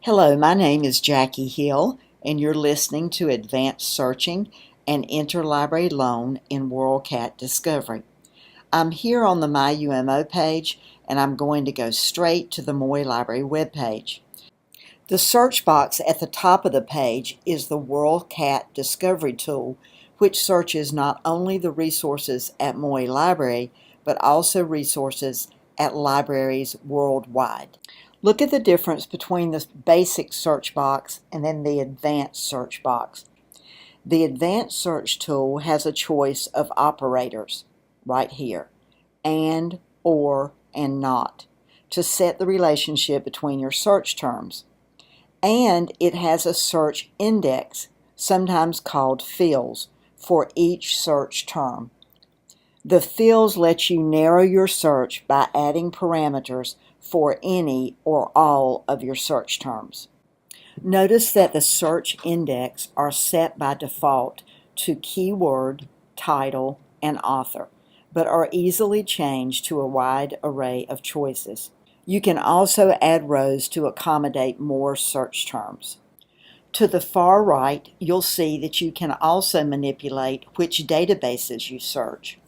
Hello, my name is Jackie Hill, and you're listening to Advanced Searching and Interlibrary Loan in WorldCat Discovery. I'm here on the MyUMO page, and I'm going to go straight to the Moy Library webpage. The search box at the top of the page is the WorldCat Discovery tool, which searches not only the resources at Moy Library, but also resources at libraries worldwide. Look at the difference between the basic search box and then the advanced search box. The advanced search tool has a choice of operators right here, and, or, and not, to set the relationship between your search terms. And it has a search index, sometimes called fields, for each search term. The fields let you narrow your search by adding parameters for any or all of your search terms. Notice that the search index are set by default to keyword, title, and author, but are easily changed to a wide array of choices. You can also add rows to accommodate more search terms. To the far right, you'll see that you can also manipulate which databases you search.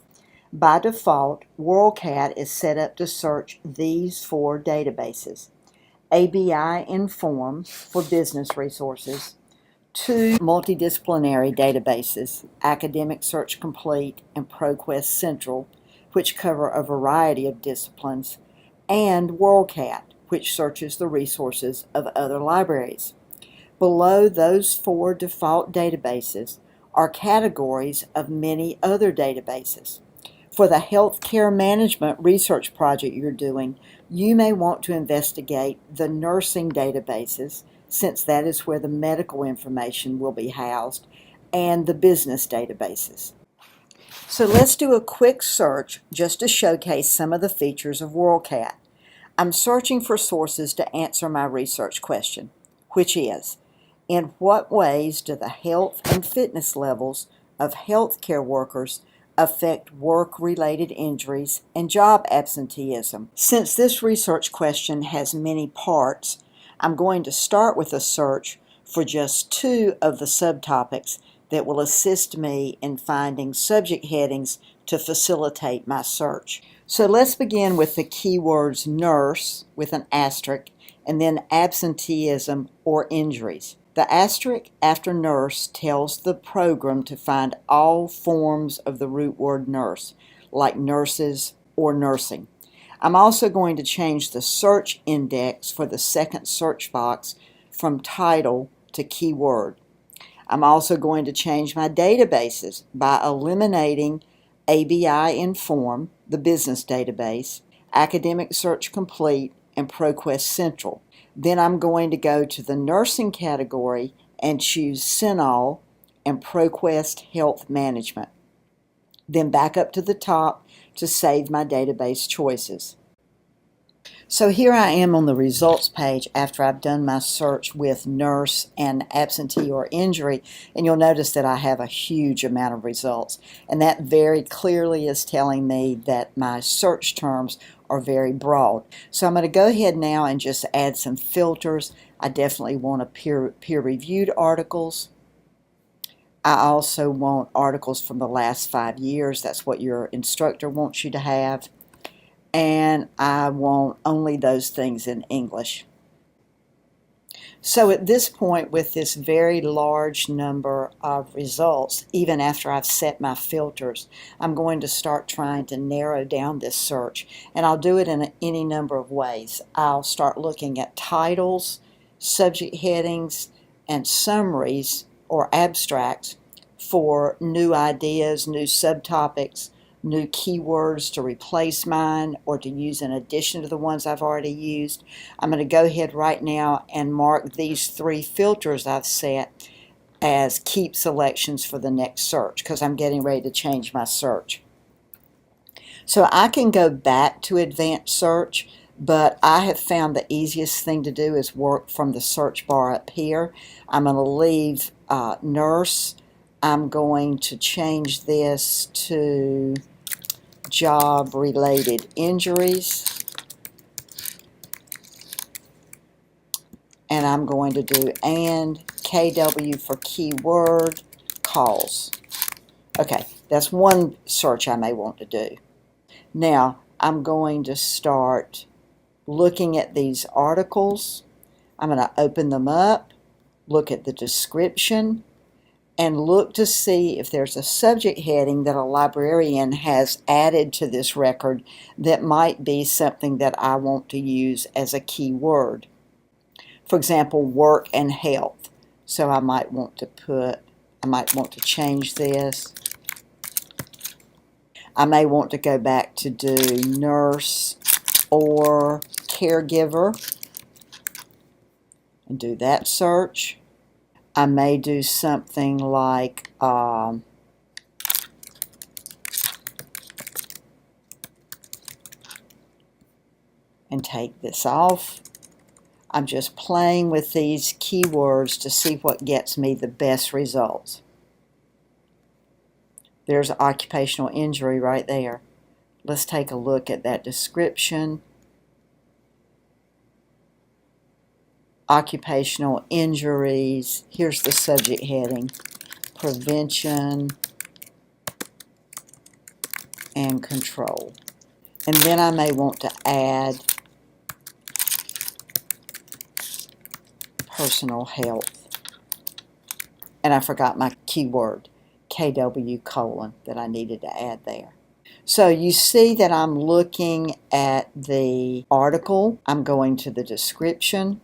By default, WorldCat is set up to search these four databases: ABI Inform for business resources, two multidisciplinary databases, Academic Search Complete and ProQuest Central, which cover a variety of disciplines, and WorldCat, which searches the resources of other libraries. Below those four default databases are categories of many other databases. For the healthcare management research project you're doing, you may want to investigate the nursing databases, since that is where the medical information will be housed, and the business databases. So let's do a quick search just to showcase some of the features of WorldCat. I'm searching for sources to answer my research question, which is, in what ways do the health and fitness levels of healthcare workers affect work-related injuries and job absenteeism? Since this research question has many parts, I'm going to start with a search for just two of the subtopics that will assist me in finding subject headings to facilitate my search. So let's begin with the keywords nurse with an asterisk and then absenteeism or injuries. The asterisk after nurse tells the program to find all forms of the root word nurse, like nurses or nursing. I'm also going to change the search index for the second search box from title to keyword. I'm also going to change my databases by eliminating ABI Inform, the business database, Academic Search Complete, and ProQuest Central. Then I'm going to go to the nursing category and choose CINAHL and ProQuest Health Management. Then back up to the top to save my database choices. So here I am on the results page after I've done my search with nurse and absentee or injury, and you'll notice that I have a huge amount of results, and that very clearly is telling me that my search terms are very broad. So I'm going to go ahead now and just add some filters. I definitely want a peer-reviewed articles. I also want articles from the last 5 years. That's what your instructor wants you to have. And I want only those things in English. So at this point, with this very large number of results, even after I've set my filters, I'm going to start trying to narrow down this search. And I'll do it in any number of ways. I'll start looking at titles, subject headings, and summaries or abstracts for new ideas, new subtopics, new keywords to replace mine or to use in addition to the ones I've already used. I'm going to go ahead right now and mark these 3 filters I've set as keep selections for the next search because I'm getting ready to change my search. So I can go back to advanced search, but I have found the easiest thing to do is work from the search bar up here. I'm going to leave nurse. I'm going to change this to job-related injuries, and I'm going to do and KW for keyword calls. Okay, that's one search I may want to do. Now, I'm going to start looking at these articles. I'm going to open them up, look at the description, and look to see if there's a subject heading that a librarian has added to this record that might be something that I want to use as a keyword. For example, work and health. So I might want to change this. I may want to go back to do nurse or caregiver and do that search. I may do something like and take this off. I'm just playing with these keywords to see what gets me the best results. There's occupational injury right there. Let's take a look at that description. Occupational injuries. Here's the subject heading. Prevention and control. And then I may want to add personal health. And I forgot my keyword, KW : that I needed to add there. So you see that I'm looking at the article. I'm going to the description.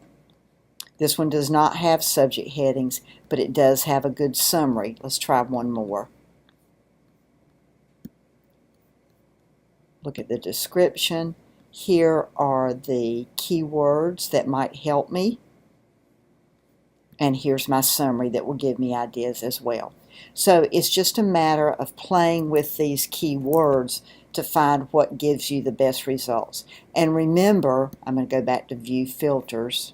This one does not have subject headings, but it does have a good summary. Let's try one more. Look at the description. Here are the keywords that might help me. And here's my summary that will give me ideas as well. So it's just a matter of playing with these keywords to find what gives you the best results. And remember, I'm going to go back to View Filters.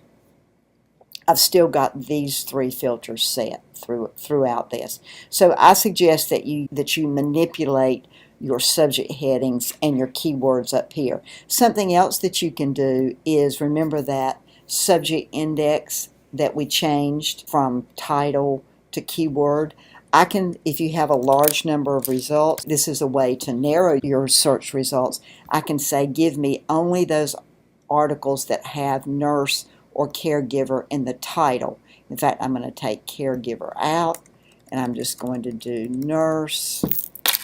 I've still got these three filters set throughout this. So I suggest that you manipulate your subject headings and your keywords up here. Something else that you can do is remember that subject index that we changed from title to keyword. If you have a large number of results, this is a way to narrow your search results. I can say, give me only those articles that have nurse or caregiver in the title. In fact, I'm going to take caregiver out, and I'm just going to do nurse,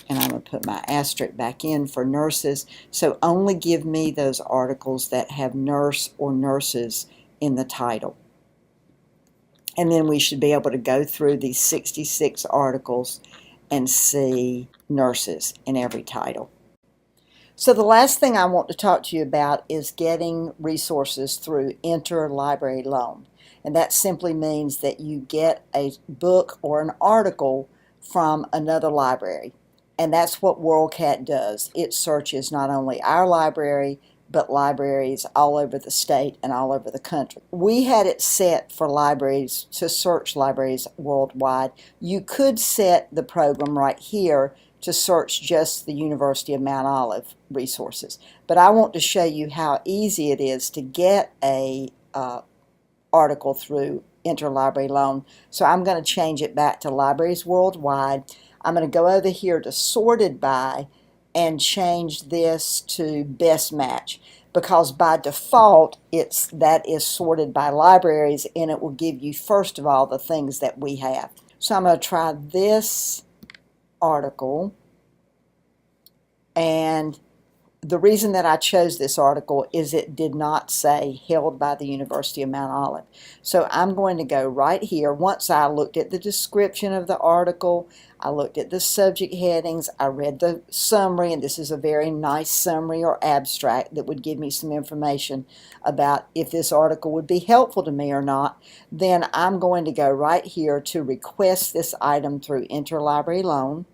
and I'm going to put my asterisk back in for nurses. So only give me those articles that have nurse or nurses in the title. And then we should be able to go through these 66 articles and see nurses in every title. So the last thing I want to talk to you about is getting resources through Interlibrary Loan. And that simply means that you get a book or an article from another library. And that's what WorldCat does. It searches not only our library, but libraries all over the state and all over the country. We had it set for libraries to search libraries worldwide. You could set the program right here to search just the University of Mount Olive resources. But I want to show you how easy it is to get a article through Interlibrary Loan. So I'm going to change it back to Libraries Worldwide. I'm going to go over here to Sorted By and change this to Best Match, because by default that is sorted by libraries, and it will give you first of all the things that we have. So I'm going to try this article, and the reason that I chose this article is it did not say held by the University of Mount Olive. So I'm going to go right here. Once I looked at the description of the article, I looked at the subject headings, I read the summary, and this is a very nice summary or abstract that would give me some information about if this article would be helpful to me or not. Then I'm going to go right here to request this item through Interlibrary Loan.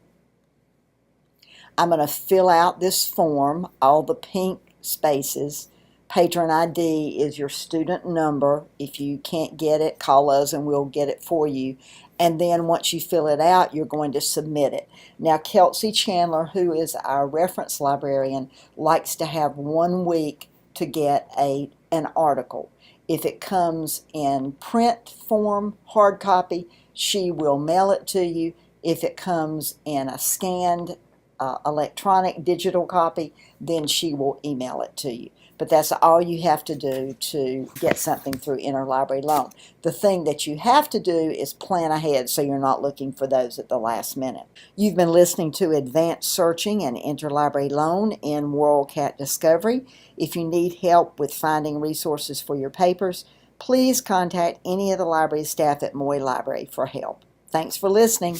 I'm going to fill out this form, all the pink spaces. Patron ID is your student number. If you can't get it, call us and we'll get it for you. And then once you fill it out, you're going to submit it. Now, Kelsey Chandler, who is our reference librarian, likes to have 1 week to get an article. If it comes in print form, hard copy, she will mail it to you. If it comes in a scanned electronic digital copy, then she will email it to you. But that's all you have to do to get something through interlibrary loan. The thing that you have to do is plan ahead so you're not looking for those at the last minute. You've been listening to Advanced Searching and Interlibrary Loan in WorldCat Discovery. If you need help with finding resources for your papers, please contact any of the library staff at Moy Library for help. Thanks for listening.